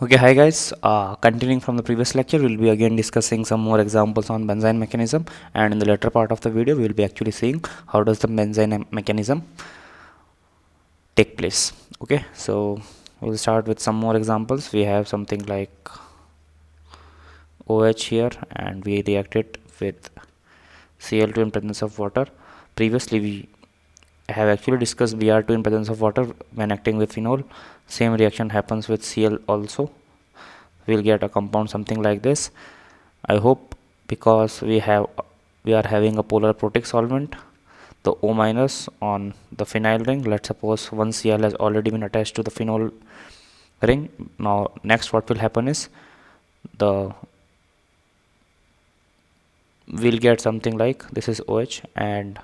Okay, hi guys. Continuing from the previous lecture, we'll be again discussing some more examples on Benzyne mechanism, and in the later part of the video, we'll be actually seeing how does the Benzyne mechanism take place. Okay, so we'll start with some more examples. We have something like OH here, and we react it with Cl2 in presence of water. Previously, we have actually discussed Br2 in presence of water when acting with phenol. Same reaction happens with Cl also. We'll get a compound something like this. I hope, because we are having a polar protic solvent, the O minus on the phenyl ring. Let's suppose one Cl has already been attached to the phenol ring. Now next what will happen is the we'll get something like this is OH, and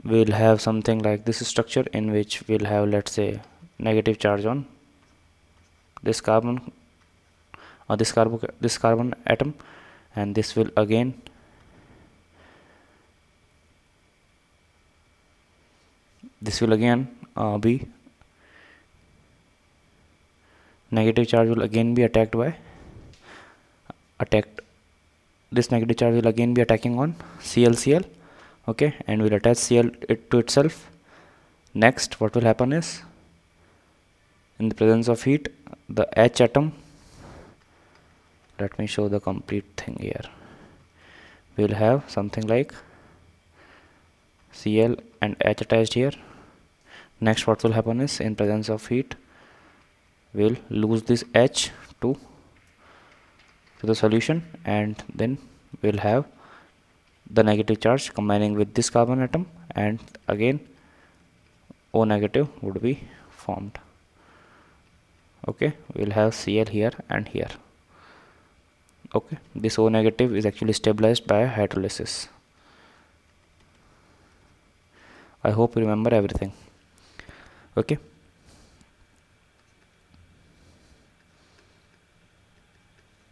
we'll have something like this structure in which we'll have, let's say, negative charge on this carbon or this carbon atom, and this will again be negative charge will again be attacked this negative charge will again be attacking on Cl. Okay, and will attach Cl to itself. Next what will happen is, in the presence of heat, the H atom, let me show the complete thing here, we'll have something like Cl and H attached here. Next what will happen is, in presence of heat, we'll lose this H to the solution, and then we'll have the negative charge combining with this carbon atom, and again O negative would be formed. Okay, we'll have Cl here and here. Okay, this O negative is actually stabilized by hydrolysis. I hope you remember everything. Okay,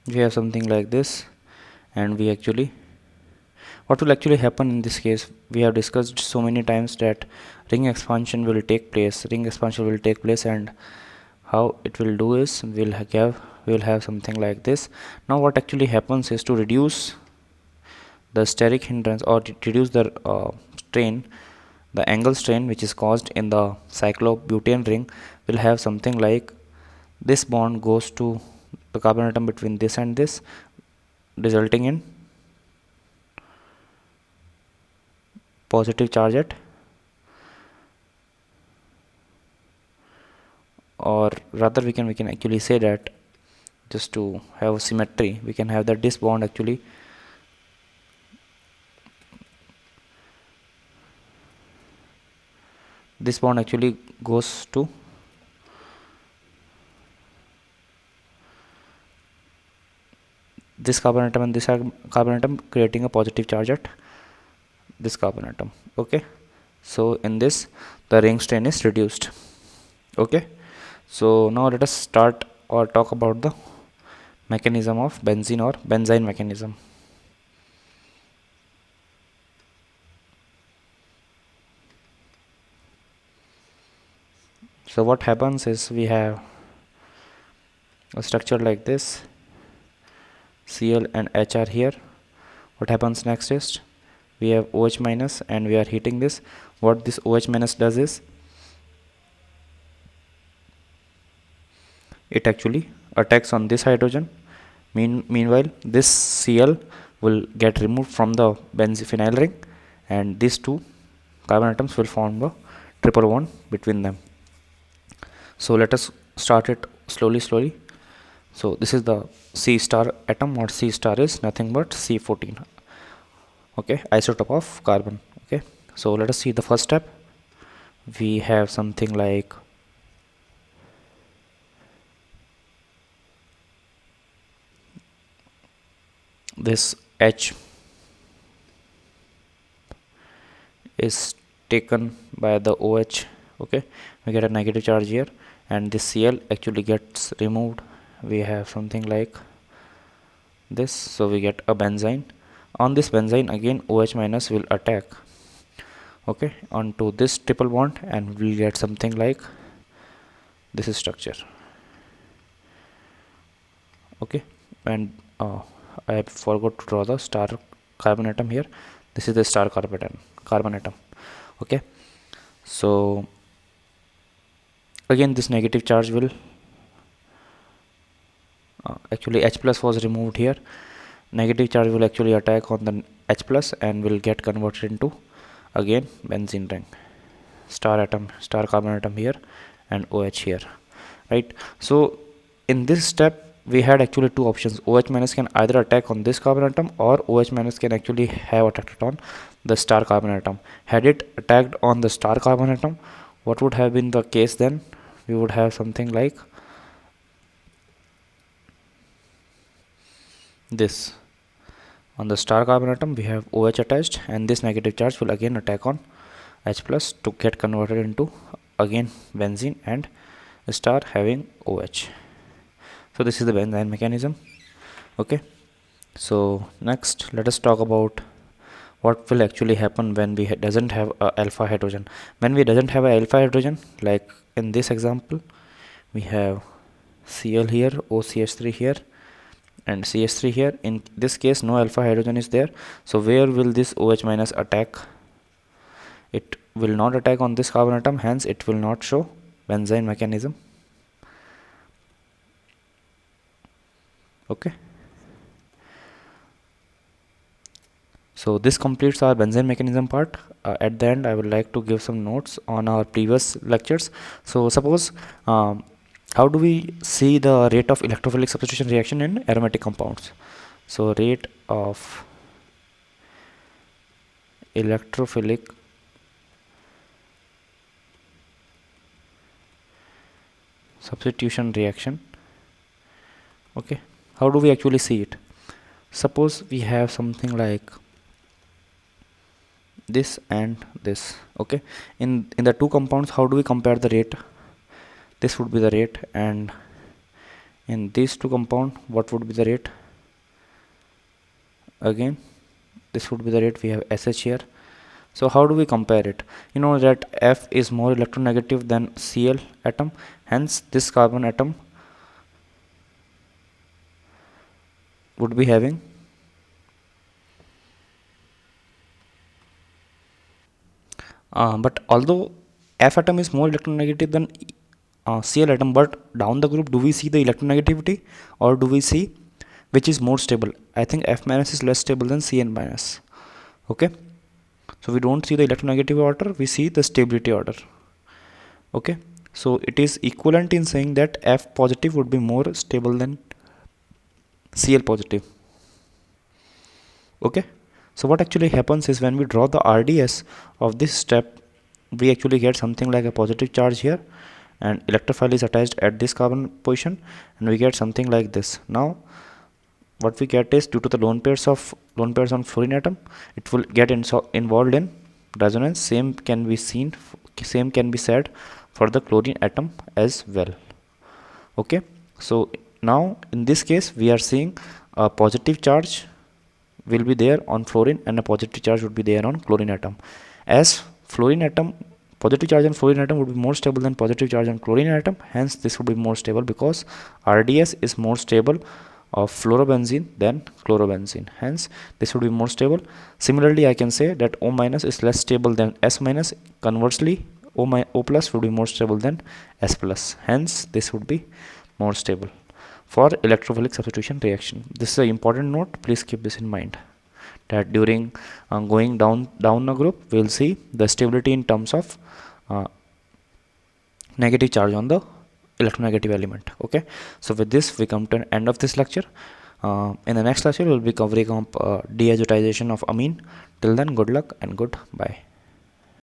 we have something like this, and what will actually happen in this case, we have discussed so many times that ring expansion will take place, and how it will do is we'll have something like this. Now what actually happens is, to reduce the steric hindrance or reduce the strain, the angle strain which is caused in the cyclobutane ring, will have something like this bond goes to the carbon atom between this and this, resulting in positive charge at, or rather we can actually say that, just to have symmetry, we can have that this bond actually goes to this carbon atom and this carbon atom, creating a positive charge at this carbon atom. Okay, so in this the ring strain is reduced. Okay, so now let us start or talk about the mechanism of benzene or benzyne mechanism. So what happens is, we have a structure like this, Cl and H are here. What happens next is, we have OH minus and we are heating this. What this OH minus does is, it actually attacks on this hydrogen. Meanwhile this Cl will get removed from the phenyl ring, and these two carbon atoms will form a triple bond between them. So let us start it slowly. So this is the C star atom, or C star is nothing but C14, okay, isotope of carbon. Okay, so let us see the first step. We have something like this H is taken by the OH. Okay, we get a negative charge here, and this Cl actually gets removed. We have something like this, so we get a benzyne. On this benzyne, again OH minus will attack, okay, onto this triple bond, and we'll get something like this is structure. Okay, and I forgot to draw the star carbon atom here. This is the star carbon atom. Okay, so again this negative charge will actually H plus was removed here. Negative charge will actually attack on the H plus and will get converted into again benzene ring, star carbon atom here, and OH here, right? So in this step we had actually two options. OH minus can either attack on this carbon atom, or OH minus can actually have attacked on the star carbon atom. Had it attacked on the star carbon atom, what would have been the case then? We would have something like this. On the star carbon atom we have OH attached, and this negative charge will again attack on H plus to get converted into again benzene and star having OH. So this is the Benzyne mechanism. Okay, so next let us talk about what will actually happen when we doesn't have a alpha hydrogen. When we doesn't have a alpha hydrogen, like in this example we have Cl here, OCH3 here, and CH3 here. In this case no alpha hydrogen is there, so where will this OH minus attack? It will not attack on this carbon atom, hence it will not show Benzyne mechanism. Okay, so this completes our Benzyne mechanism part. At the end I would like to give some notes on our previous lectures. So suppose how do we see the rate of electrophilic substitution reaction in aromatic compounds? So rate of electrophilic substitution reaction. Okay, how do we actually see it? Suppose we have something like this and this. Okay, in the two compounds, how do we compare the rate? This would be the rate, and in these two compound, what would be the rate? Again this would be the rate. We have SH here. So how do we compare it? You know that F is more electronegative than Cl atom, hence this carbon atom would be having but although F atom is more electronegative than Cl atom, but down the group do we see the electronegativity, or do we see which is more stable? I think F minus is less stable than Cn minus. Okay, so we don't see the electronegativity order, we see the stability order. Okay, so it is equivalent in saying that F positive would be more stable than Cl positive. Okay, so what actually happens is when we draw the RDS of this step, we actually get something like a positive charge here, and electrophile is attached at this carbon position, and we get something like this. Now what we get is, due to the lone pairs on fluorine atom, it will get involved in resonance. Same can be said for the chlorine atom as well. Okay, so now in this case we are seeing a positive charge will be there on fluorine and a positive charge would be there on chlorine atom. As fluorine atom, positive charge on fluorine atom would be more stable than positive charge on chlorine atom, hence this would be more stable because RDS is more stable of fluorobenzene than chlorobenzene, hence this would be more stable. Similarly, I can say that O minus is less stable than S minus. Conversely, O plus would be more stable than S plus, hence this would be more stable for electrophilic substitution reaction. This is an important note, please keep this in mind, that during going down a group we will see the stability in terms of negative charge on the electronegative element. Okay, so with this we come to an end of this lecture. In the next lecture we will be covering up deazotization of amine. Till then, good luck and goodbye.